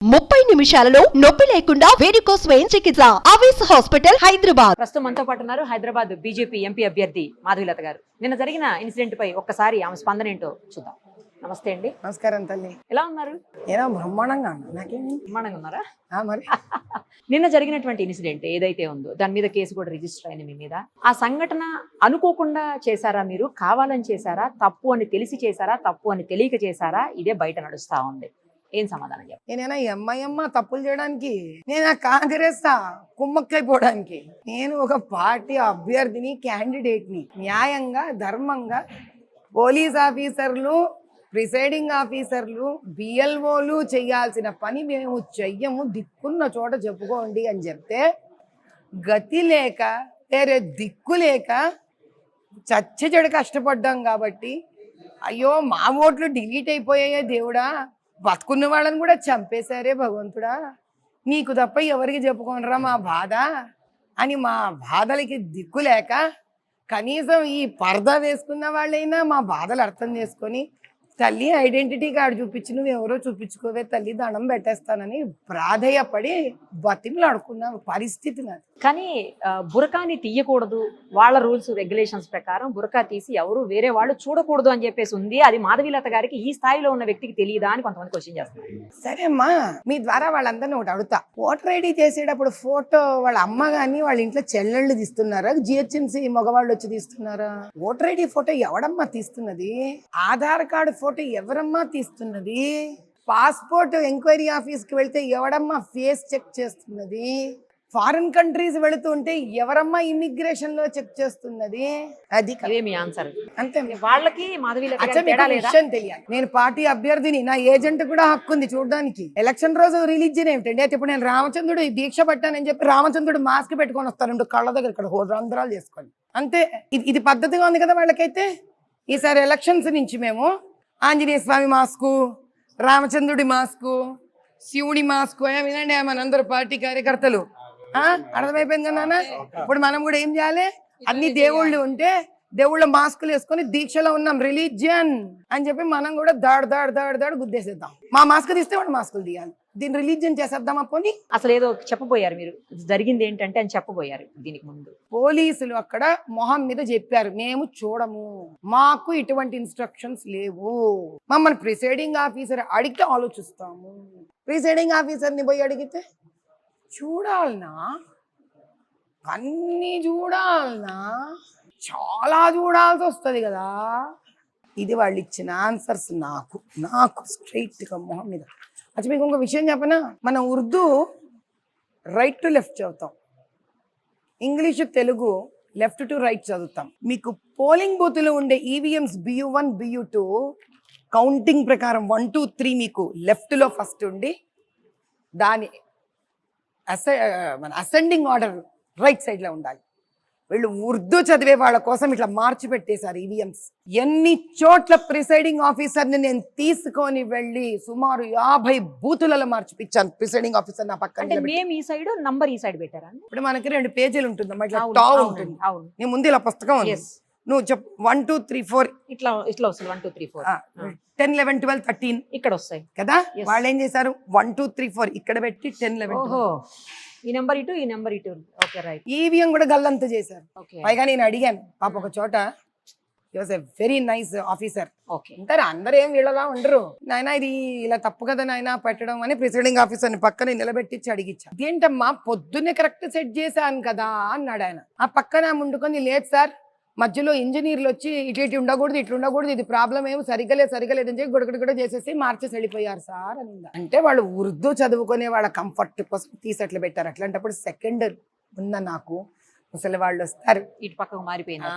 30 నిమిషాలలో నొప్పి లేకుండా వేడికోస్ స్వయం చికిత్స ఆవేశ హాస్పిటల్ హైదరాబాద్. ప్రస్తుతం మనతో పాటు ఉన్నారు హైదరాబాద్ బీజేపీ ఎంపీ అభ్యర్థి మాధవీలత గారు. నిన్న జరిగిన ఇన్సిడెంట్ పై ఒక్కసారి ఆమె స్పందన ఏంటో చూద్దాం. నమస్తే అండి. నమస్కారం తల్లి. ఎలా ఉన్నారు? ఏదో బ్రహ్మాండంగా నాకేమి బ్రహ్మాండంగా ఉన్నారా? మరి నిన్న జరిగినటువంటి ఇన్సిడెంట్ ఏదైతే ఉందో దాని మీద కేసు కూడా రిజిస్టర్ అయింది మీ మీద. ఆ సంఘటన అనుకోకుండా చేశారా, మీరు కావాలని చేశారా, తప్పు అని తెలిసి చేశారా, తప్పు అని తెలియక చేశారా? ఇదే బయట నడుస్తా ఉంది. ఏం సమాధానం చెప్పారు? నేనేనా ఎంఐఎమ్మ తప్పులు చేయడానికి, నేనా కాంగ్రెస్ కుమ్మక్కైపోవడానికి? నేను ఒక పార్టీ అభ్యర్థిని, క్యాండిడేట్ని. న్యాయంగా ధర్మంగా పోలీస్ ఆఫీసర్లు, ప్రిసైడింగ్ ఆఫీసర్లు, బిఎల్ఓలు చేయాల్సిన పని మేము చెయ్యము, దిక్కున్న చోట చెప్పుకోండి అని చెప్తే గతి లేక వేరే దిక్కు లేక చెడు కష్టపడ్డాం కాబట్టి అయ్యో మా ఓట్లు డిలీట్ అయిపోయాయే దేవుడా, బతుకున్న వాళ్ళని కూడా చంపేశారే భగవంతుడా, నీకు తప్ప ఎవరికి చెప్పుకోనరా మా బాధ అని మా బాధలకి దిక్కు లేక కనీసం ఈ పరదా వేసుకున్న వాళ్ళైనా మా బాధలు అర్థం చేసుకొని తల్లి ఐడెంటిటీ కార్డు చూపించి నువ్వు ఎవరో చూపించుకోవే తల్లి, దండం పెట్టేస్తానని ప్రాధేయపడి బతిమలాడుకున్న పరిస్థితి నాది. కానీ బురకాని తీయకూడదు, వాళ్ళ రూల్స్ రెగ్యులేషన్స్ ప్రకారం బురకా తీసి ఎవరు వేరే వాళ్ళు చూడకూడదు అని చెప్పేసి ఉంది. అది మాధవీలత గారికి ఈ స్థాయిలో ఉన్న వ్యక్తికి తెలియదా అని కొంతమంది క్వశ్చన్ చేస్తున్నారు. సరే అమ్మా, మీ ద్వారా వాళ్ళందరినీ ఒకటి అడుగుతా. ఓటర్ ఐడి చేసేటప్పుడు ఫోటో వాళ్ళ అమ్మ గాని వాళ్ళ ఇంట్లో చెల్లెళ్ళు తీస్తున్నారా, జిహెచ్ఎంసీ మగవాళ్ళు వచ్చి తీస్తున్నారా? ఓటర్ ఐడి ఫోటో ఎవడమ్మా తీస్తున్నది? ఆధార్ కార్డు ఫోటో ఎవరమ్మా తీస్తున్నది? పాస్పోర్ట్ ఎంక్వైరీ ఆఫీస్కి వెళ్తే ఎవడమ్మా ఫేస్ చెక్ చేస్తున్నది? ఫారిన్ కంట్రీస్ వెళుతుంటే ఎవరమ్మా ఇమిగ్రేషన్ లో చెక్ చేస్తున్నది? అది మీ ఆన్సర్. అంతే. వాళ్ళకి మాధవీలత విషయం తెలియాలి. నేను పార్టీ అభ్యర్థిని, నా ఏజెంట్ కూడా హక్కు ఉంది చూడడానికి. ఎలక్షన్ రోజు రిలీజియన్ ఏమిటండి? అయితే ఇప్పుడు నేను రామచంద్రుడు దీక్ష పట్టానని చెప్పి రామచంద్రుడు మాస్క్ పెట్టుకొని వస్తాను కళ్ళ దగ్గర, ఇక్కడ రంధ్రాలు చేసుకొని. అంతే. ఇది పద్ధతిగా ఉంది కదా వాళ్ళకైతే. ఈసారి ఎలక్షన్స్ నుంచి మేము ఆంజనేయ స్వామి మాస్కు, రామచంద్రుడి మాస్కు, శివుడి మాస్కు వినండి మనందరూ పార్టీ కార్యకర్తలు. అర్థమైపోయింది కదా నాన్న? ఇప్పుడు మనం కూడా ఏం చేయాలి? అన్ని దేవుళ్ళు ఉంటే దేవుళ్ళ మాస్కులు వేసుకొని దీక్షలో ఉన్నాం, రిలీజియన్ అని చెప్పి మనం కూడా దాడు గుద్దేసేద్దాం. మా మాస్క్ తీస్తే వాడు మాస్కులు తీయాలి. దీన్ని రిలీజియన్ చేసేద్దామా పోనీ? అసలు ఏదో చెప్పబోయారు మీరు, జరిగింది ఏంటంటే అని చెప్పబోయారు దీనికి ముందు. పోలీసులు అక్కడ మొహం మీద చెప్పారు, మేము చూడము, మాకు ఇటువంటి ఇన్స్ట్రక్షన్స్ లేవు, మమ్మల్ని ప్రిసైడింగ్ ఆఫీసర్ అడిగితే ఆలోచిస్తాము. ప్రిసైడింగ్ ఆఫీసర్ని పోయి అడిగితే చూడాలనా, అన్నీ చూడాలనా, చాలా చూడాల్సి వస్తుంది కదా. ఇది వాళ్ళు ఇచ్చిన ఆన్సర్స్ నాకు స్ట్రైట్ గా మొహం మీద. అచ్చా మీకు ఇంకో విషయం చెప్పనా? మనం ఉర్దూ రైట్ టు లెఫ్ట్ చదువుతాం, English Telugu left to right చదువుతాం. మీకు పోలింగ్ బూత్లో ఉండే ఈవీఎంస్ BU1 BU2 కౌంటింగ్ ప్రకారం 1 2 3 మీకు లెఫ్ట్లో ఫస్ట్ ఉండి దాని అసెండింగ్ ఆర్డర్ రైట్ సైడ్ లో ఉండాలి. వీళ్ళు ఉర్దూ చదివే వాళ్ళ కోసం ఇట్లా మార్చి పెట్టేశారు ఈవీఎంస్. ఎన్ని చోట్ల ప్రిసైడింగ్ ఆఫీసర్ని నేను తీసుకొని వెళ్ళి సుమారు 50 బూతులలో మార్చిపించాను. ప్రిసైడింగ్ ఆఫీసర్ నా పక్కన ఈ సైడ్ నంబర్ ఈ సైడ్ పెట్టారా? ఇప్పుడు మనకి 2 పేజీలు ఉంటుంది, ఇట్లా టావ్ ఉంటుంది. నీ ముందు ఇలా పుస్తకం ఉంది, నువ్వు చెప్పు 1 2 3 4 ఇట్లా వస్తుంది. 1 2 3 4 10 11 12 13 ఇక్కడ వస్తాయి కదా. వాళ్ళు ఏం చేశారు? 1 2 3 4 ఇక్కడ పెట్టి 10 11 ఈ నెంబర్ ఇటు, ఈ నెంబర్ ఇటు. Okay right. ఈవీఎం కూడా గల్లంతా చేశారు. పైగా నేను అడిగాను పాప ఒక చోట, వెరీ నైస్ ఆఫీసర్. అంటారు అందరూ ఏం వీళ్ళలా ఉండరు, నాయన ఇది ఇలా తప్పు కదా నాయన పెట్టడం అని ప్రిసైడింగ్ ఆఫీసర్ ని పక్కన నిలబెట్టించి అడిగిచ్చా. ఏంటమ్మా పొద్దున్నే కరెక్ట్ సెట్ చేశాను కదా అన్నాడు ఆయన. ఆ పక్కన ముందుకొని, లేదు సార్ మధ్యలో ఇంజనీర్లు వచ్చి ఇటు ఉండకూడదు, ఇట్లా ఉండకూడదు, ఇది ప్రాబ్లం ఏమో సరిగ్గా లేదని చెప్పి గొడగడ చేసేసి మార్చేసి వెళ్ళిపోయారు సార్ అని. అంటే వాళ్ళు ఉర్దూ చదువుకునే వాళ్ళ కంఫర్ట్ కోసం తీసట్లు పెట్టారు. అట్లాంటప్పుడు సెకండ్ ఉన్న నాకు ముసలి వాళ్ళు వస్తారు, ఇటు పక్కకు మారిపోయింది,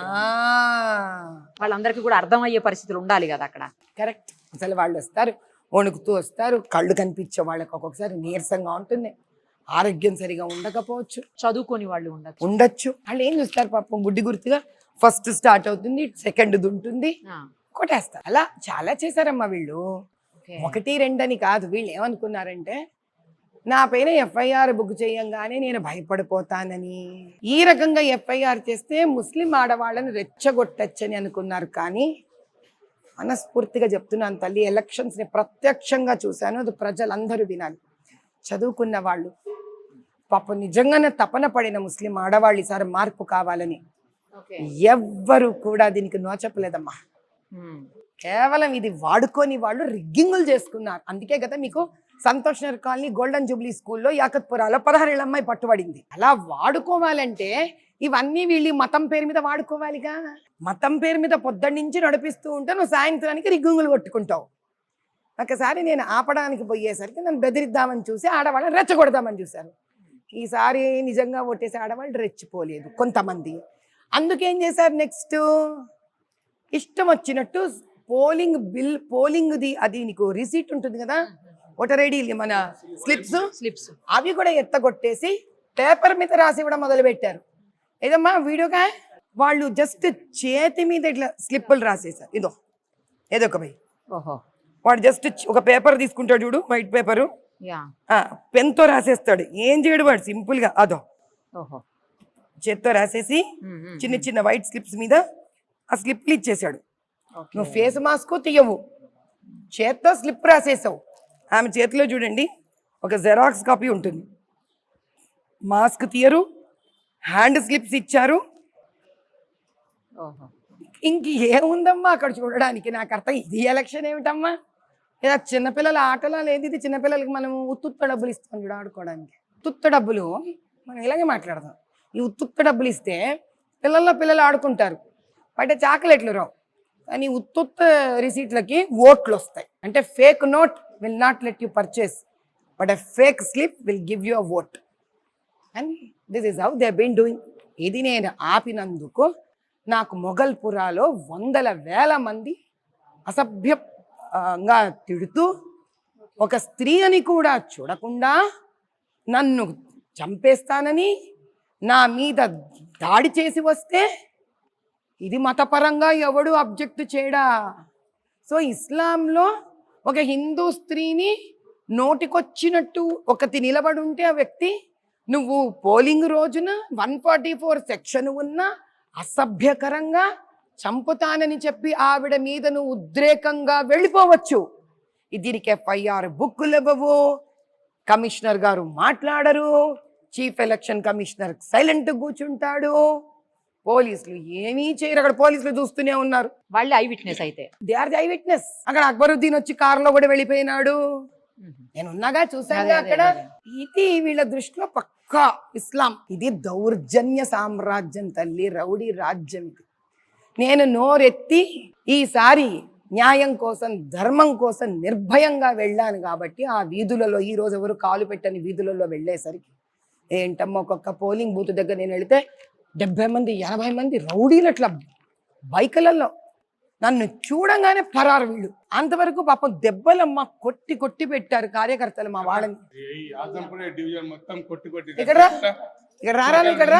వాళ్ళందరికీ కూడా అర్థమయ్యే పరిస్థితులు ఉండాలి కదా అక్కడ. కరెక్ట్. ముసలి వాళ్ళు వస్తారు, వణుకుతూ వస్తారు, కళ్ళు కనిపించే వాళ్ళకి ఒక్కొక్కసారి నీరసంగా ఉంటుంది, ఆరోగ్యం సరిగా ఉండకపోవచ్చు, చదువుకొని వాళ్ళు ఉండొచ్చు. వాళ్ళు ఏం చూస్తారు పాపం, గుడ్డి గుర్తుగా ఫస్ట్ స్టార్ట్ అవుతుంది, సెకండ్ ఉంటుంది, కొట్టేస్తారు. అలా చాలా చేశారమ్మా వీళ్ళు. 1 2 అని కాదు. వీళ్ళు ఏమనుకున్నారంటే నా పైన FIR బుక్ చేయంగానే నేను భయపడిపోతానని, ఈ రకంగా FIR చేస్తే ముస్లిం ఆడవాళ్ళని రెచ్చగొట్టచ్చని అనుకున్నారు. కానీ మనస్ఫూర్తిగా చెప్తున్నాను తల్లి, ఎలక్షన్స్ ని ప్రత్యక్షంగా చూశాను, అది ప్రజలందరూ వినాలి. చదువుకున్న వాళ్ళు, పాపం నిజంగానే తపన పడిన ముస్లిం ఆడవాళ్ళు ఈసారి మార్పు కావాలని ఎవ్వరు కూడా దీనికి నోచప్పలేదమ్మా. కేవలం ఇది వాడుకొని వాళ్ళు రిగ్గింగులు చేసుకున్నారు. అందుకే కదా మీకు Santosh Nagar colony golden Jubilee స్కూల్లో యాకత్పురాలో 16 ఏళ్ళ అమ్మాయి పట్టుబడింది. అలా వాడుకోవాలంటే ఇవన్నీ వీళ్ళు మతం పేరు మీద వాడుకోవాలిగా. మతం పేరు మీద పొద్దున్న నుంచి నడిపిస్తూ ఉంటే నువ్వు సాయంత్రానికి రిగ్గింగులు కొట్టుకుంటావు. ఒకసారి నేను ఆపడానికి పోయేసరికి నన్ను బెదిరిద్దామని చూసి ఆడవాళ్ళని రెచ్చగొడదామని చూశారు. ఈసారి నిజంగా ఓటేసి ఆడవాళ్ళు రెచ్చిపోలేదు కొంతమంది. అందుకేం చేశారు, నెక్స్ట్ ఇష్టం వచ్చినట్టు పోలింగ్ది అది నీకు రిసీట్ ఉంటుంది కదా, ఓటర్ ఐడి మన స్లిప్స్ అవి కూడా ఎత్తగొట్టేసి పేపర్ మీద రాసి ఇవ్వడం మొదలు పెట్టారు. ఏదమ్మా వీడియోగా వాళ్ళు జస్ట్ చేతి మీద ఇట్లా స్లిప్పులు రాసేసారు. ఏదో ఒక భయ్ వాడు జస్ట్ ఒక పేపర్ తీసుకుంటాడు చూడు, వైట్ పేపరు, పెన్తో రాసేస్తాడు. ఏం చేయడు వాడు, సింపుల్ గా చేత్తో రాసేసి చిన్న చిన్న వైట్ స్లిప్స్ మీద ఆ స్లిప్లు ఇచ్చేసాడు. నువ్వు ఫేస్ మాస్క్ తీయవు, చేత్తో స్లిప్ రాసేసావు. ఆమె చేతిలో చూడండి ఒక జెరాక్స్ కాపీ ఉంటుంది. మాస్క్ తీయరు, హ్యాండ్ స్లిప్స్ ఇచ్చారు. ఇంక ఏముందమ్మా అక్కడ చూడడానికి? నాకు అర్థం ఇది ఎలక్షన్ ఏమిటమ్మా, ఇలా చిన్నపిల్లల ఆటలా లేదు ఇది. చిన్నపిల్లలకి మనం ఉత్తుత్త డబ్బులు ఇస్తాం చూడ ఆడుకోవడానికి. ఉత్తుత్త డబ్బులు మనం ఇలాగే మాట్లాడదాం. ఈ ఉత్తుత్త డబ్బులు ఇస్తే పిల్లలు ఆడుకుంటారు, బయట చాక్లెట్లు రావు. కానీ ఉత్తుత్త రిసీట్లకి ఓట్లు వస్తాయి. అంటే fake note will not let you purchase, but a fake slip will give you a vote. And this is how they been doing. ఇది నేను ఆపినందుకు నాకు మొగల్పురాలో 100,000 మంది అసభ్యంగా తిడుతూ, ఒక స్త్రీ అని కూడా చూడకుండా నన్ను చంపేస్తానని నా మీద దాడి చేసి వస్తే ఇది మతపరంగా ఎవడు అబ్జెక్ట్ చేయడా. సో ఇస్లాంలో ఒక హిందూ స్త్రీని నోటికొచ్చినట్టు ఒకటి నిలబడి ఉంటే ఆ వ్యక్తి, నువ్వు పోలింగ్ రోజున 144 సెక్షన్ ఉన్న అసభ్యకరంగా చంపుతానని చెప్పి ఆవిడ మీద నువ్వు ఉద్రేకంగా వెళ్ళిపోవచ్చు. దీనికి FIR బుక్కులు ఇవ్వవు, కమిషనర్ గారు మాట్లాడరు, చీఫ్ ఎలక్షన్ కమిషనర్ సైలెంట్ కూర్చుంటాడు, పోలీసులు ఏమీ చేయరు. అక్కడ పోలీసులు చూస్తూనే ఉన్నారు. వాళ్ళు ఐ విట్నెస్ అయితే they are the eye witness. అక్కడ అక్బరుద్దీన్ వచ్చి కారులో కూడా వెళ్ళిపోయినాడు, నేను ఉన్నాగా చూసాను అక్కడ. ఇది వీళ్ళ దృష్టిలో పక్కా ఇస్లాం. ఇది దౌర్జన్య సామ్రాజ్యం తల్లి, రౌడీ రాజ్యం. ఇది నేను నోరెత్తి ఈసారి న్యాయం కోసం ధర్మం కోసం నిర్భయంగా వెళ్ళాను కాబట్టి ఆ వీధులలో, ఈ రోజు ఎవరు కాలు పెట్టని వీధులలో వెళ్ళేసరికి ఏంటమ్మా, ఒక్కొక్క పోలింగ్ బూత్ దగ్గర నేను వెళితే 70 మంది 80 మంది రౌడీలు అట్లా బైకులలో నన్ను చూడంగానే పరారు వీళ్ళు. అంతవరకు పాపం దెబ్బలమ్మ కొట్టి పెట్టారు కార్యకర్తలు మా వాళ్ళని. ఇక్కడ రారా, ఇక్కడ రా.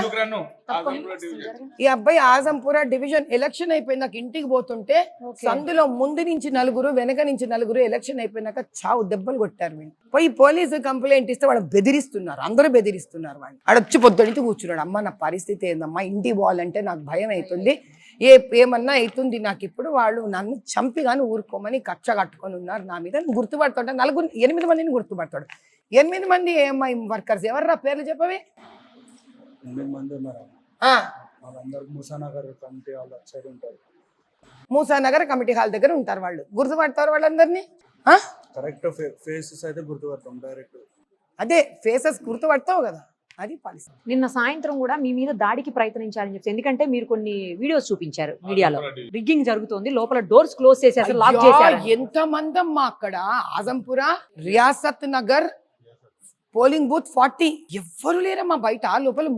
ఈ అబ్బాయి ఆజంపుర డివిజన్ ఎలక్షన్ అయిపోయింది. నాకు ఇంటికి పోతుంటే సందులో ముందు నుంచి 4 వెనక నుంచి 4 ఎలక్షన్ అయిపోయినాక చావు దెబ్బలు కొట్టారు వీళ్ళు. పోయి పోలీసు కంప్లైంట్ ఇస్తే వాళ్ళు బెదిరిస్తున్నారు, అందరూ బెదిరిస్తున్నారు. వాళ్ళు ఆడొచ్చి పొద్దు నుంచి కూర్చున్నాడు. అమ్మ నా పరిస్థితి ఏందమ్మా, ఇంటికి పోవాలంటే నాకు భయం అవుతుంది, ఏమన్నా అవుతుంది నాకు ఇప్పుడు. వాళ్ళు నన్ను చంపి కానీ ఊరుకోమని కక్ష కట్టుకొని ఉన్నారు నా మీద. గుర్తుపడతాడు 8 మందిని గుర్తుపడతాడు. 8 మంది ఏఎంఐ వర్కర్స్. ఎవర్రా పేర్లు చెప్పవే? 8 మంది ఉన్నారు. వాళ్ళందరూ మూసానగర్ కమిటీ హాల్ సైడ్ ఉంటారు. మూసానగర్ కమిటీ హాల్ దగ్గర ఉంటారు వాళ్ళు. గుర్తుపడతారు వాళ్ళందరినీ. కరెక్ట్ ఫేసెస్ అయితే గుర్తుపడతాం డైరెక్ట్. అదే ఫేసెస్ గుర్తుపడతావు కదా, అది పాలసీ. నిన్న సాయంత్రం కూడా మీ మీద దాడికి ప్రయత్నించారని చెప్పి, ఎందుకంటే మీరు కొన్ని వీడియోస్ చూపించారు మీడియాలో, రిగ్గింగ్ జరుగుతోంది, లోపల డోర్స్ క్లోజ్ చేసేసి లాక్ చేశారు. ఎంత మందమ్మా అక్కడ. Azampura Riyasat Nagar polling booth 40. ఎవ్వరు లేరమ్మా బయట, లోపల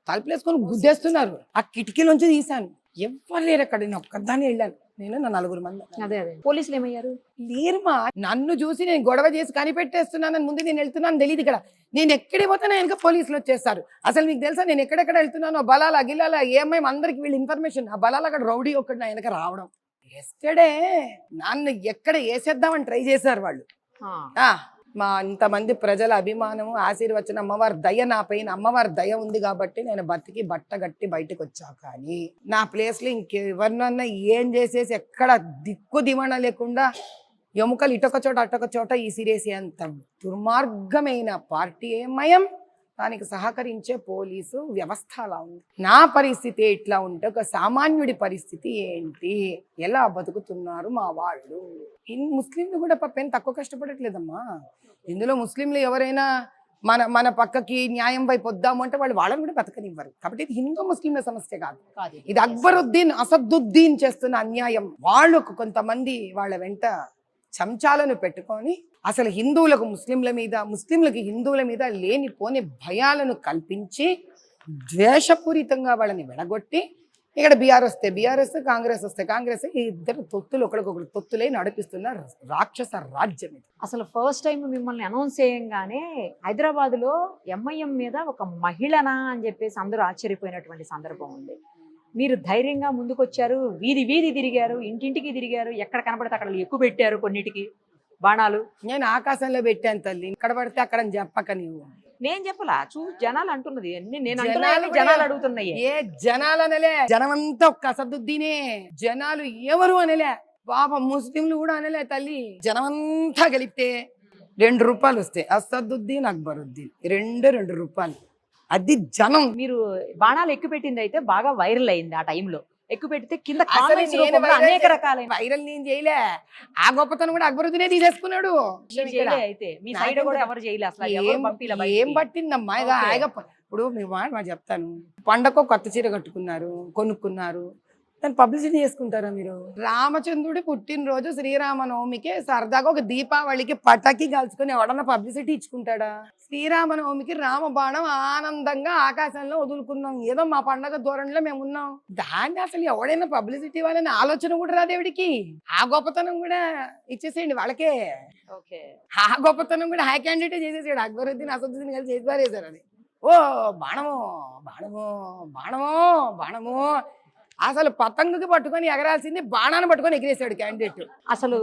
తలుపులేసుకొని గుద్దేస్తున్నారు. ఆ కిటికీలోంచి తీశాను, ఎవ్వరు లేరు అక్కడ. నేను ఒక్కదాన్ని వెళ్ళాను, నేను నా 4 మంది. అదే పోలీసులు ఏమయ్యారు? లేరుమా. నన్ను చూసి నేను గొడవ చేసి కనిపెట్టేస్తున్నానని ముందు నేను వెళ్తున్నాను తెలియదు. ఇక్కడ నేను ఎక్కడికి పోతానో వెనక పోలీసులు వచ్చేస్తారు. అసలు మీకు తెలుసా నేను ఎక్కడెక్కడ వెళ్తున్నానో, బలాల గిలాల ఏమేమి అందరికి వీళ్ళు ఇన్ఫర్మేషన్. ఆ బలాల అక్కడ రౌడీ ఒకటి నా వెనక రావడం. ఎస్టర్డే నన్ను ఎక్కడ వేసేద్దామని ట్రై చేశారు వాళ్ళు. మా ఇంతమంది ప్రజల అభిమానము, ఆశీర్వచనం, అమ్మవారి దయ నా పైన, అమ్మవారి దయ ఉంది కాబట్టి నేను బతికి బట్ట గట్టి బయటకు వచ్చా. కానీ నా ప్లేస్లో ఇంకెవరినన్నా ఏం చేసేసి ఎక్కడ దిక్కు దివణ లేకుండా ఎముకలు ఇటొక చోట అటొక చోట ఈసిరేసే అంత దుర్మార్గమైన పార్టీ మయం, దానికి సహకరించే పోలీసు వ్యవస్థ అలా ఉంది. నా పరిస్థితి ఎట్లా ఉంటే ఒక సామాన్యుడి పరిస్థితి ఏంటి, ఎలా బతుకుతున్నారు మా వాళ్ళు? ముస్లింలు కూడా పాపం తక్కువ కష్టపడట్లేదమ్మా. ఇందులో ముస్లింలు ఎవరైనా మన పక్కకి న్యాయం వైపు వద్దాము అంటే వాళ్ళని కూడా బతకనివ్వరు. కాబట్టి ఇది హిందూ ముస్లింల సమస్య కాదు, ఇది అక్బరుద్దీన్ అసదుద్దీన్ చేస్తున్న అన్యాయం. వాళ్ళు కొంతమంది వాళ్ళ వెంట చెంచాలను పెట్టుకొని అసలు హిందువులకు ముస్లింల మీద, ముస్లింలకు హిందువుల మీద లేనిపోని భయాలను కల్పించి ద్వేషపూరితంగా వాళ్ళని విడగొట్టి, ఇక్కడ బీఆర్ వస్తే బీఆర్ఎస్, కాంగ్రెస్ వస్తే కాంగ్రెస్, ఈ ఇద్దరు తొత్తులు ఒకరికొకరు తొత్తులై నడిపిస్తున్న రాక్షస రాజ్యం ఇది. అసలు ఫస్ట్ టైం మిమ్మల్ని అనౌన్స్ చేయంగానే హైదరాబాద్లో ఎంఐఎం మీద ఒక మహిళనా అని చెప్పేసి అందరూ ఆశ్చర్యపోయినటువంటి సందర్భం ఉంది. మీరు ధైర్యంగా ముందుకొచ్చారు, వీధి వీధి తిరిగారు, ఇంటింటికి తిరిగారు, ఎక్కడ కనపడితే అక్కడ ఎక్కువ పెట్టారు కొన్నిటికి బాణాలు. నేను ఆకాశంలో పెట్టాను తల్లి, ఇక్కడ పడితే అక్కడ చెప్పక నీవు. నేను చెప్పలా, జనాలు అంటున్నది నేను జనాలు అడుగుతున్నాయి. ఏ జనాలు అనలే, జనమంతా ఒక్క అసదుద్దీనే. జనాలు ఎవరు అనలే, పాప ముస్లింలు కూడా అనలే తల్లి. జనమంతా కలిపితే 2 రూపాయలు వస్తాయి. అసదుద్దీన్, అక్బరుద్దీన్, 2 రూపాయలు. అది జనం. మీరు బాణాలు ఎక్కువ పెట్టింది అయితే బాగా వైరల్ అయింది. ఆ టైంలో ఎక్కువ పెడితే కింద అనేక రకాలైన వైరల్ నేను చేయలే. ఆ గొప్పతనం కూడా అక్బరుద్దీనే తీసేసుకున్నాడు. అయితే మీ సైడ్ కూడా ఎవరు చేయలే అసలు. ఏం పట్టిందమ్మా? ఇప్పుడు మీ మాట చెప్తాను. పండగ కొత్త చీర కట్టుకున్నారు, కొనుక్కున్నారు, దాన్ని పబ్లిసిటీ చేసుకుంటారా మీరు? రామచంద్రుడి పుట్టినరోజు శ్రీరామనవమికి సరదాగా ఒక దీపావళికి పటాకి కాల్చుకుని ఎవడన్నా పబ్లిసిటీ ఇచ్చుకుంటాడా? శ్రీరామనవమికి రామబాణం ఆనందంగా ఆకాశంలో వదులుకున్నాం, ఏదో మా పండగ ధోరణిలో మేము ఉన్నాం. దాన్ని అసలు ఎవడైనా పబ్లిసిటీ వాళ్ళని ఆలోచన కూడా రాదేవిడికి. ఆ గొప్పతనం కూడా ఇచ్చేసేయండి వాళ్ళకే. ఆ గొప్పతనం కూడా హై క్యాండిడేట్ చేసేసాడు. అక్బరుద్దీన్, అసదుద్దీన్ కలిసి చేసి పారేశారు. అది ఓ బాణము బాణము బాణము బాణము. అసలు పతంగుకి పట్టుకొని ఎగరాల్సింది బాణాన్ని పట్టుకొని ఎగిరేసాడు క్యాండిడేట్. అసలు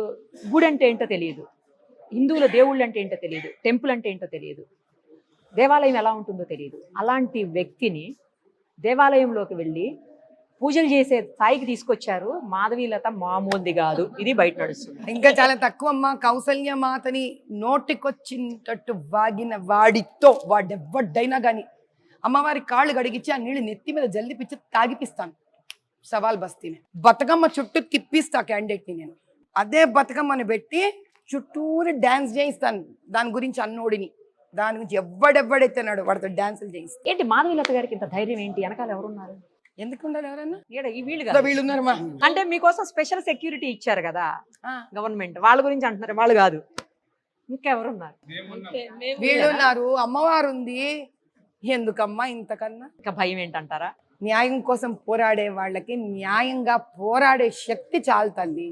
గుడి అంటే ఏంటో తెలియదు, హిందువుల దేవుళ్ళు అంటే ఏంటో తెలియదు, టెంపుల్ అంటే ఏంటో తెలియదు, దేవాలయం ఎలా ఉంటుందో తెలియదు. అలాంటి వ్యక్తిని దేవాలయంలోకి వెళ్ళి పూజలు చేసే స్థాయికి తీసుకొచ్చారు. మాధవీలత మామూలుది కాదు, ఇది బయట నడుస్తుంది. ఇంకా చాలా తక్కువ అమ్మ. కౌసల్య మాతని నోటికొచ్చినట్టు వాగిన వాడితో వాడెవ్వడైనా గాని అమ్మవారి కాళ్ళు గడిగించి ఆ నీళ్ళు నెత్తి మీద జల్లిపిచ్చి తాగిపిస్తాను. సవాల్ బస్తీని బతుకమ్మ చుట్టూ తిప్పిస్తా క్యాండిడేట్ని నేను. అదే బతుకమ్మని పెట్టి చుట్టూరు డాన్స్ చేయిస్తాను. దాని గురించి అన్నోడిని, దాని గురించి ఎవడెవ్వడెత్తున్నాడు వాడితో డాన్సులు చేయిస్తాను. ఏంటి మాధవీలత గారికి ఇంత ధైర్యం ఏంటి? వెనకాల ఎవరున్నారు? ఎందుకు ఉండాలి? ఎవరన్నా వీళ్ళు ఉన్నారమ్మా. అంటే మీకోసం స్పెషల్ సెక్యూరిటీ ఇచ్చారు కదా గవర్నమెంట్, వాళ్ళ గురించి అంటున్నారు. వాళ్ళు కాదు, ఇంకెవరున్నారు? వీళ్ళున్నారు, అమ్మవారు ఉంది. ఎందుకమ్మా ఇంతకన్నా? ఇంకా భయం ఏంటంటారా? న్యాయం కోసం పోరాడే వాళ్ళకి న్యాయంగా పోరాడే శక్తి చాలు తల్లి,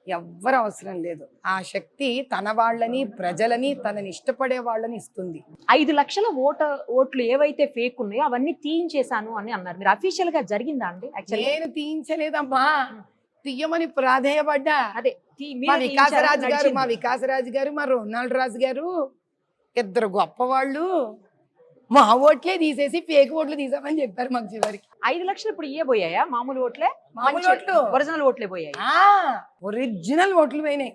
ఎవ్వరు అవసరం లేదు. ఆ శక్తి తన వాళ్ళని, ప్రజలని, తనని ఇష్టపడే వాళ్ళని ఇస్తుంది. 5 లక్షల ఓట్లు ఏవైతే ఫేక్ ఉన్నాయో అవన్నీ తీయించేశాను అని అన్నారు. మీరు అఫీషియల్ గా జరిగిందా అండి? నేను తీయించలేదమ్మా, తీయమని ప్రాధేయపడ్డా. అదే మా వికాసరాజు గారు, మా రొనాల్డ్ రాజు గారు, 2 గొప్పవాళ్ళు మా ఓట్లే తీసేసి ఫేక్ ఓట్లు తీసామని చెప్పారు మాకు. చివరికి 5 లక్షలు ఇప్పుడు పోయాయా? మామూలు ఓట్లే, మామూలు ఓట్లు, ఒరిజినల్ ఓట్లే పోయాయి. ఒరిజినల్ ఓట్లు పోయినాయి.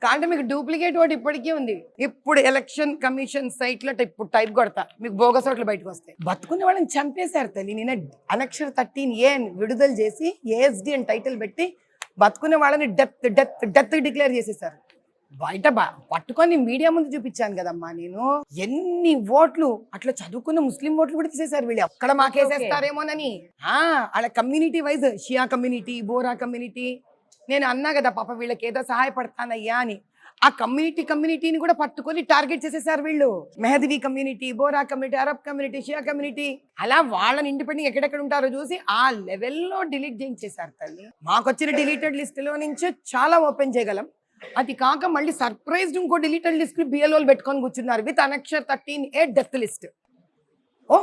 కానీ మీకు డూప్లికేట్ ఓటు ఇప్పటికీ ఉంది. ఇప్పుడు ఎలక్షన్ కమిషన్ సైట్ లో ఇప్పుడు టైప్ కొడతా, మీకు బోగస్ ఓట్లు బయటకు వస్తాయి. బతుకునే వాళ్ళని చంపేశారు తల్లి. నిన్న అనక్షర 13A విడుదల చేసి ASD అని టైటిల్ పెట్టి బతుకునే వాళ్ళని డెత్ డెత్ డెత్ డిక్లేర్ చేసేసారు. బయట పట్టుకొని మీడియా ముందు చూపించాను కదమ్మా నేను. ఎన్ని ఓట్లు అట్లా చదువుకున్న ముస్లిం ఓట్లు కూడా తీసేశారు వీళ్ళు. అక్కడ మాకేసేస్తారేమోనని. అలా కమ్యూనిటీ వైజ్ షియా కమ్యూనిటీ, బోరా కమ్యూనిటీ, నేను అన్నా కదా పాప వీళ్ళకి ఏదో సహాయపడతానయ్యా అని. ఆ కమ్యూనిటీని కూడా పట్టుకొని టార్గెట్ చేసేసారు వీళ్ళు. Mahdavi community, Bohra community, Arab community, Shia community, అలా వాళ్ళని ఇండిపెండెంట్ ఎక్కడెక్కడ ఉంటారో చూసి ఆ లెవెల్లో డిలీట్ చేయించేశారు తల్లి. మాకొచ్చిన డిలీటెడ్ లిస్ట్ లో నుంచి చాలా ఓపెన్ చేయగలం. అది కాక మళ్ళీ సర్ప్రైజ్ ఇంకో డిలీటెడ్ లిస్ట్ బిఎల్ఓలు పెట్టుకొని కూర్చున్నారు విత్ అనక్షర్ 13A డెత్ లిస్ట్. ఓ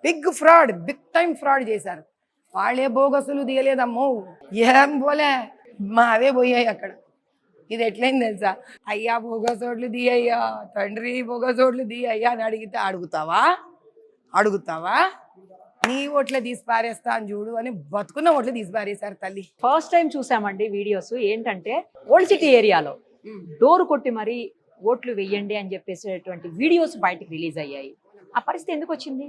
big fraud, big time fraud చేశారు. వాళ్ళే బోగసులు తీయలేదమ్మో, ఏం పోలే మా అవే పోయాయి అక్కడ. ఇది ఎట్లయింది తెలుసా? అయ్యా బోగసోట్లు తీయ్యా, తండ్రి బోగసోట్లు తీయ్యా అని అడిగితే అడుగుతావా? నీ ఓట్లే తీసి పారేస్తా అని చూడు అని బతుకున్న ఓట్లు తీసి పారేశారు తల్లి. ఫస్ట్ టైం చూసామండి వీడియోస్ ఏంటంటే ఓల్డ్ సిటీ ఏరియాలో డోర్ కొట్టి మరీ ఓట్లు వెయ్యండి అని చెప్పేసేటువంటి వీడియోస్ బయటకు రిలీజ్ అయ్యాయి. ఆ పరిస్థితి ఎందుకు వచ్చింది?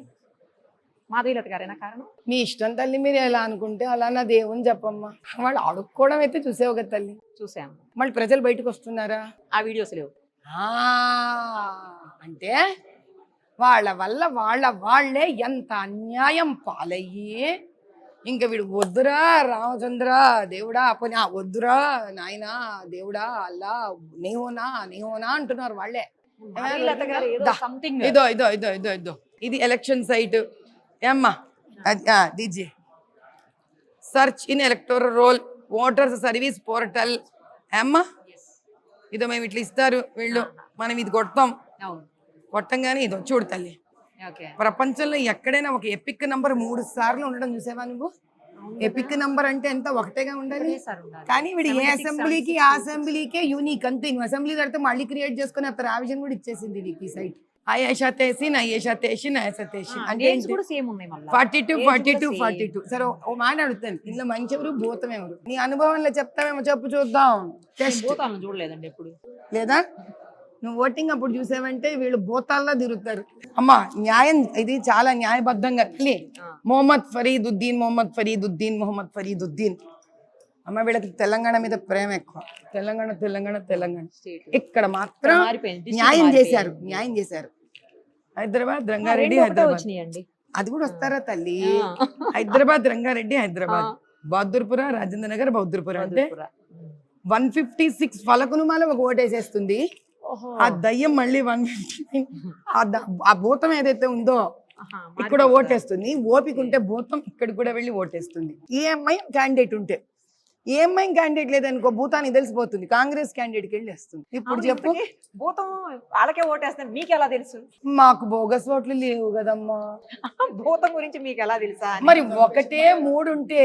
మాధవీలత గారేనా కారణం? మీ ఇష్టం తల్లి, మీరు ఎలా అనుకుంటే అలా. నా దేవుని చెప్పమ్మా. వాళ్ళు అడుక్కోవడం అయితే చూసేవు కదా తల్లి. చూసాము. మళ్ళీ ప్రజలు బయటకు వస్తున్నారా? ఆ వీడియోస్ లేవు. ఆ, అంటే వాళ్ళ వల్ల వాళ్ళే ఎంత అన్యాయం పాలయ్యి ఇంకా వీడు వద్దురా రామచంద్ర దేవుడా పోనీ వద్దురా నాయనా దేవుడా అల్లా నీహోనా అంటున్నారు వాళ్ళే. మాధవీలత గారు ఏదో దా. something. ఇదో ఇది ఎలక్షన్ సైట్ ఏమ్మా దీజీ search in electoral roll voters service portal ఏమ్మా ఇదో మేము ఇట్లా ఇస్తారు వీళ్ళు, మనం ఇది కొడతాం, అవును. కొట్టంగానే ఇదో చూడు తల్లి. ఓకే. ప్రపంచంలో ఎక్కడైనా ఒక ఎపిక్ నంబర్ 3 సార్లు ఉండడం చూసావా నువ్వు? ఎపిక్ నంబర్ అంటే ఎంత ఒకటేగా ఉండాలి. కానీ వీడు ఏ అసెంబ్లీకి ఆ అసెంబ్లీకే యూనిక్ అంతే. నువ్వు అసెంబ్లీ కడితే మళ్ళీ క్రియేట్ చేసుకుని ఆ ప్రావిజన్ కూడా ఇచ్చేసింది నీకు ఈ సైట్. ఐషా తేసిన్ అంటే 42. సరే ఓ మాట అడుగుతాను, ఇందులో మంచి ఎవరు భూతం ఎవరు? నీ అనుభవంలో చెప్తావేమో చెప్పు చూద్దాం. భూతాలను చూడలేదండి ఎప్పుడు. లేదా నువ్వు ఓటింగ్ అప్పుడు చూసావంటే వీళ్ళు భూతాల్లో తిరుగుతారు. అమ్మా న్యాయం ఇది చాలా న్యాయబద్ధంగా మొహమ్మద్ ఫరీదుద్దీన్. అమ్మ వీళ్ళకి తెలంగాణ మీద ప్రేమ ఎక్కువ. తెలంగాణ ఇక్కడ మాత్రం న్యాయం చేశారు. హైదరాబాద్ రంగారెడ్డి అది కూడా వస్తారా తల్లి? హైదరాబాద్ రంగారెడ్డి బహదూర్పుర రాజేంద్ర నగర్ బహదూర్పుర అంటే 156 ఫలకునుమాల ఒక ఓటేసేస్తుంది. ఆ దయ్యం మళ్ళీ 159 ఆ భూతం ఏదైతే ఉందో ఇక్కడ ఓటేస్తుంది. ఓపిక ఉంటే భూతం ఇక్కడ కూడా వెళ్ళి ఓటేస్తుంది. ఈఎంఐ క్యాండిడేట్ ఉంటే, ఈఎంఐ క్యాండిడేట్ లేదనుకో భూతానికి తెలిసిపోతుంది, కాంగ్రెస్ క్యాండిడేట్కి వెళ్ళి వస్తుంది. ఇప్పుడు చెప్పు, భూతం వాళ్ళకే ఓటేస్తాను మీకు ఎలా తెలుసు? మాకు బోగస్ ఓట్లు లేవు కదమ్మా. భూతం గురించి మీకు ఎలా తెలుసా? మరి 1, 3 ఉంటే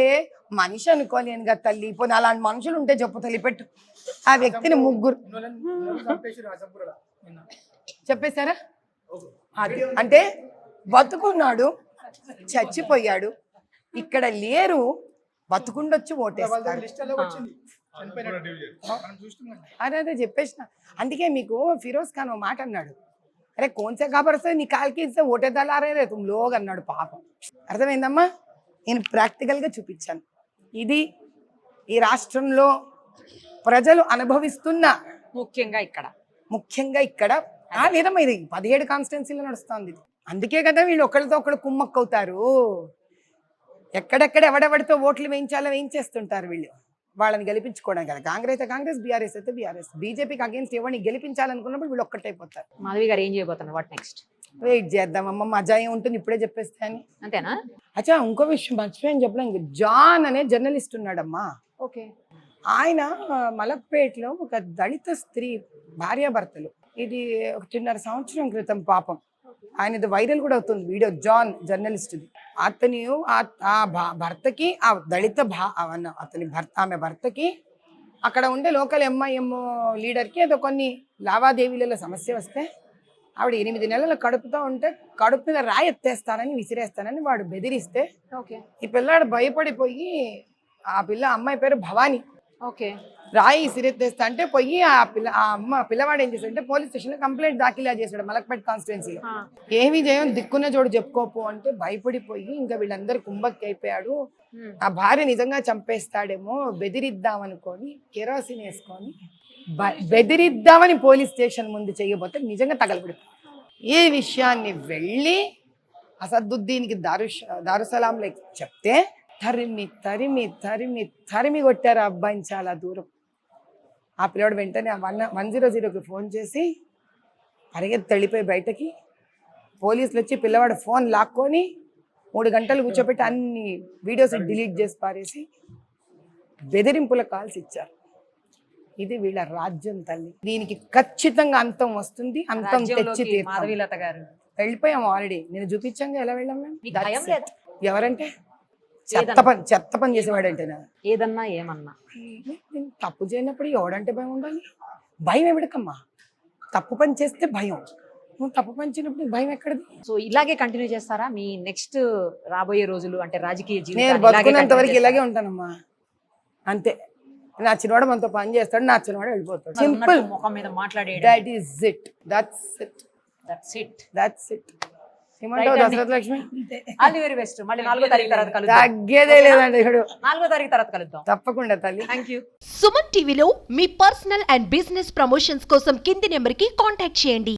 మనిషి అనుకోలేను కదా తల్లి. పోనీ అలాంటి మనుషులు ఉంటే చెప్పు తల్లి, పెట్టు. ఆ వ్యక్తిని 3 చెప్పేశారా? అది అంటే బతుకున్నాడు, చచ్చిపోయాడు, ఇక్కడ లేరు, బతుకుండొచ్చి ఓటేస్తారు. అదే చెప్పేసిన. అందుకే మీకు ఫిరోజ్ ఖాన్ ఓ మాట అన్నాడు, అరే కోన్సే కాబర్సే నీ కాల్కి ఇస్తే ఓటేదాలారే తుమ్ లోగ్ అన్నాడు. పాపం అర్థమైందమ్మా? నేను ప్రాక్టికల్గా చూపించాను. ఇది ఈ రాష్ట్రంలో ప్రజలు అనుభవిస్తున్న ముఖ్యంగా ఇక్కడ లేదమ్మా, ఇది 17 కాన్స్టిట్యున్సీలో నడుస్తుంది. అందుకే కదా వీళ్ళు ఒకరితో ఒకరు కుమ్మక్కవుతారు. ఎక్కడెక్కడ ఎవడెవడితో ఓట్లు వేయించేస్తుంటారు వీళ్ళు, వాళ్ళని గెలిపించుకోవడానికి కదా. కాంగ్రెస్ అయితే కాంగ్రెస్, బీఆర్ఎస్ అయితే బీఆర్ఎస్. బీజేపీకి అగేన్స్ట్ ఎవరిని గెలిపించాలనుకున్నప్పుడు వీళ్ళు ఒక్కటైపోతారు. మాధవి గారు ఏం చేయబోతున్నారు? What next? వెయిట్ చేద్దామమ్మ, మజా ఏం ఉంటుంది ఇప్పుడే చెప్పేస్తే అని. అంతేనా? అచ్చా ఇంకో విషయం మర్చిపోయాను చెప్పలేం. జాన్ అనే జర్నలిస్ట్ ఉన్నాడమ్మా. ఓకే. ఆయన మలక్పేటలో ఒక దళిత స్త్రీ భార్యాభర్తలు, ఇది 1.5 సంవత్సరం క్రితం పాపం ఆయనది వైరల్ కూడా అవుతుంది వీడియో. జాన్ జర్నలిస్ట్ది. అతని భర్తకి ఆ దళిత ఆమె భర్తకి అక్కడ ఉండే లోకల్ ఎంఐఎం లీడర్కి ఏదో కొన్ని లావాదేవీలలో సమస్య వస్తే ఆవిడ 8 నెలలు కడుపుతో ఉంటే కడుపు మీద రాయి ఎత్తేస్తానని విసిరేస్తానని వాడు బెదిరిస్తే ఈ పిల్లాడు భయపడిపోయి, ఆ అమ్మాయి పేరు భవానీ, రాయి విసిరెత్తేస్తా అంటే పోయి పిల్లవాడు ఏం చేశాడంటే పోలీస్ స్టేషన్ లో కంప్లైంట్ దాఖిలా చేశాడు మలక్పేట్ కాన్స్టిట్యున్సీలో. ఏమి చేయం దిక్కున్న చోటు చెప్పుకోపు అంటే భయపడిపోయి ఇంకా వీళ్ళందరూ కుంభక్కి అయిపోయాడు. ఆ భార్య నిజంగా చంపేస్తాడేమో బెదిరిద్దాం అనుకొని కెరోసిన్ వేసుకొని బెదిరిద్దామని పోలీస్ స్టేషన్ ముందు చేయబోతే నిజంగా తగలబడిపోయాడు. ఈ విషయాన్ని వెళ్ళి అసదుద్దీన్కి దారుసలాంలో చెప్తే తరిమి కొట్టారు ఆ అబ్బాయిని చాలా దూరం. ఆ పిల్లవాడు వెంటనే 100కి ఫోన్ చేసి పరిగెత్తి వెళ్ళిపోయి బయటకి పోలీసులు వచ్చి పిల్లవాడు ఫోన్ లాక్కొని 3 గంటలు కూర్చోబెట్టి అన్ని వీడియోస్ డిలీట్ చేసి పారేసి బెదిరింపుల కాల్స్ ఇచ్చారు. ఇది వీళ్ళ రాజ్యం తల్లి. దీనికి ఖచ్చితంగా అంతం వస్తుంది. అంతం తెచ్చి వెళ్ళిపోయాం ఆల్రెడీ. నేను చూపించాగా ఎలా వెళ్ళాం మేము. ఎవరంటే చెత్త పని చేసేవాడంటేనా? ఏదన్నా ఏమన్నా తప్పు చేయనప్పుడు ఎవడంటే భయం ఉండాలి? భయం ఎవడికమ్మా? తప్పు పని చేస్తే భయం, నువ్వు తప్పు పంచినప్పుడు నీకు భయం ఎక్కడిది? సో ఇలాగే కంటిన్యూ చేస్తారా మీ నెక్స్ట్ రాబోయే రోజులు అంటే రాజకీయ నేను జీవితం బతుకున్నంత వరకు ఇలాగే ఉంటానమ్మా, అంతే. నచ్చినవాడు మనతో పని చేస్తాడు, నచ్చినవాడు వెళ్ళిపోతాడు. సింపుల్. ముఖం మీద మాట్లాడే that is it. That's it. That's it. That's it. ఏమంటావు Dasaratha Lakshmi? All the very best. మళ్ళీ 4వ తారీఖు తర్వాత కలుద్దాం. తగ్గేదే లేదండి ఇప్పుడు. 4వ తారీఖు తర్వాత కలుద్దాం. తప్పకుండా తల్లి. Thank you. సుమన్ టీవీలో మీ పర్సనల్ అండ్ బిజినెస్ ప్రమోషన్స్ కోసం కింది నెంబర్కి కాంటాక్ట్ చేయండి.